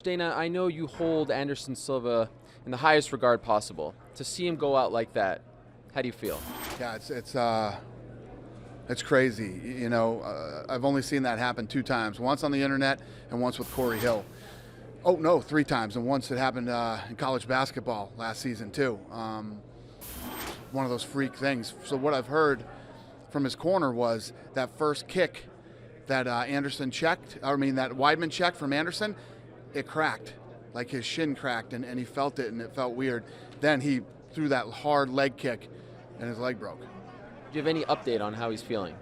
Dana, I know you hold Anderson Silva in the highest regard possible. To see him go out like that, how do you feel? Yeah, it's crazy. I've only seen that happen 2 times. Once on the internet and once with Corey Hill. Oh no, 3 times, and once it happened in college basketball last season too. One of those freak things. So what I've heard from his corner was that first kick that that Weidman checked from Anderson, it cracked, like his shin cracked, and he felt it, and it felt weird. Then he threw that hard leg kick, and his leg broke. Do you have any update on how he's feeling?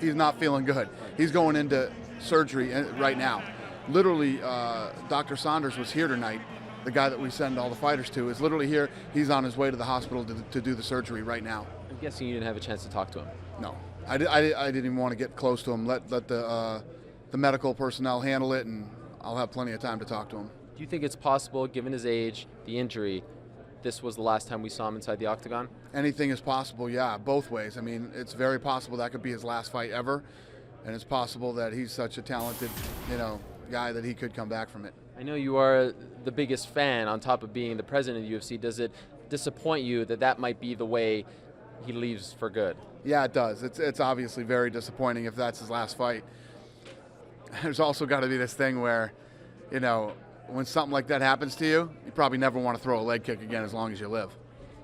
He's not feeling good. He's going into surgery right now. Literally, Dr. Saunders was here tonight. The guy that we send all the fighters to is literally here. He's on his way to the hospital to do the surgery right now. I'm guessing you didn't have a chance to talk to him. No, I didn't even want to get close to him. Let the medical personnel handle it, and I'll have plenty of time to talk to him. Do you think it's possible, given his age, the injury, this was the last time we saw him inside the octagon? Anything is possible, yeah, both ways. I mean, it's very possible that could be his last fight ever, and it's possible that he's such a talented, guy that he could come back from it. I know you are the biggest fan on top of being the president of the UFC. Does it disappoint you that might be the way he leaves for good? Yeah, it does. It's obviously very disappointing if that's his last fight. There's also got to be this thing where, when something like that happens to you, you probably never want to throw a leg kick again as long as you live.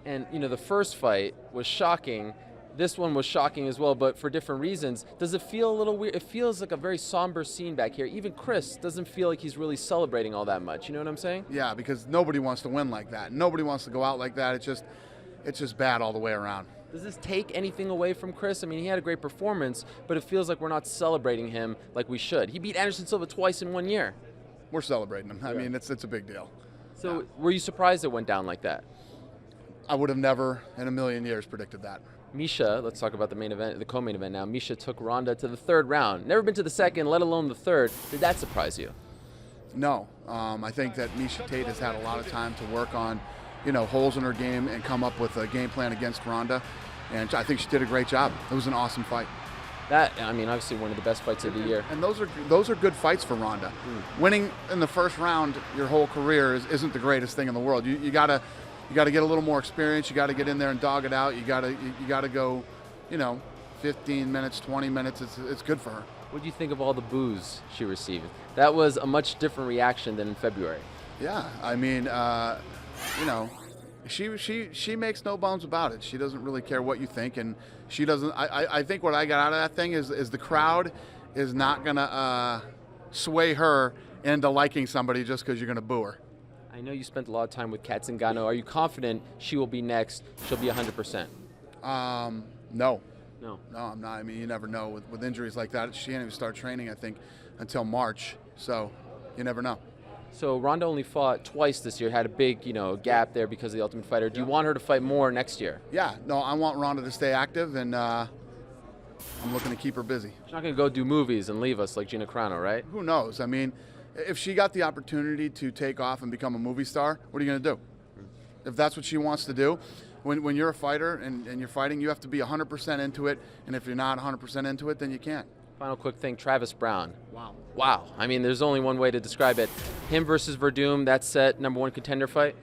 And, the first fight was shocking. This one was shocking as well, but for different reasons. Does it feel a little weird? It feels like a very somber scene back here. Even Chris doesn't feel like he's really celebrating all that much. You know what I'm saying? Yeah, because nobody wants to win like that. Nobody wants to go out like that. It's just bad all the way around. Does this take anything away from Chris? I mean, he had a great performance, but it feels like we're not celebrating him like we should. He beat Anderson Silva twice in 1 year. We're celebrating him. I mean, it's a big deal. So were you surprised it went down like that? I would have never in a million years predicted that. Misha, let's talk about the main event, the co-main event now. Misha took Ronda to the 3rd round. Never been to the 2nd, let alone the 3rd. Did that surprise you? No. I think that Misha Tate has had a lot of time to work on, holes in her game and come up with a game plan against Ronda. And I think she did a great job. It was an awesome fight. Obviously one of the best fights of the year. And those are good fights for Ronda. Winning in the first round your whole career isn't the greatest thing in the world. You gotta get a little more experience. You got to get in there and dog it out. You got to go, 15 minutes, 20 minutes. It's good for her. What do you think of all the boos she received? That was a much different reaction than in February. Yeah, I mean, she makes no bones about it. She doesn't really care what you think, and she doesn't. I think what I got out of that thing is the crowd is not gonna sway her into liking somebody just because you're gonna boo her. I know you spent a lot of time with Kat Zingano. Are you confident she will be next? She'll be 100%. No. No, I'm not. I mean, you never know with injuries like that. She didn't even start training, I think, until March. So you never know. So Ronda only fought twice this year, had a big, gap there because of the Ultimate Fighter. Do you want her to fight more next year? Yeah. No, I want Ronda to stay active, and I'm looking to keep her busy. She's not going to go do movies and leave us like Gina Carano, right? Who knows? I mean, if she got the opportunity to take off and become a movie star, what are you going to do? If that's what she wants to do, when you're a fighter and you're fighting, you have to be 100% into it, and if you're not 100% into it, then you can't. Final quick thing, Travis Brown. Wow. I mean, there's only one way to describe it. Him versus Verdum, that's set, #1 contender fight.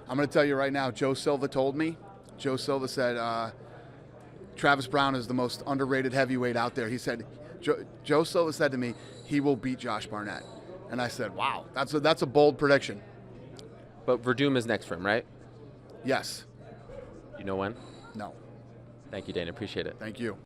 I'm going to tell you right now, Joe Silva told me. Joe Silva said Travis Brown is the most underrated heavyweight out there. He said, Joe Silva said to me, he will beat Josh Barnett. And I said, wow, that's a bold prediction. But Verdum is next for him, right? Yes. You know when? No. Thank you, Dana. Appreciate it. Thank you.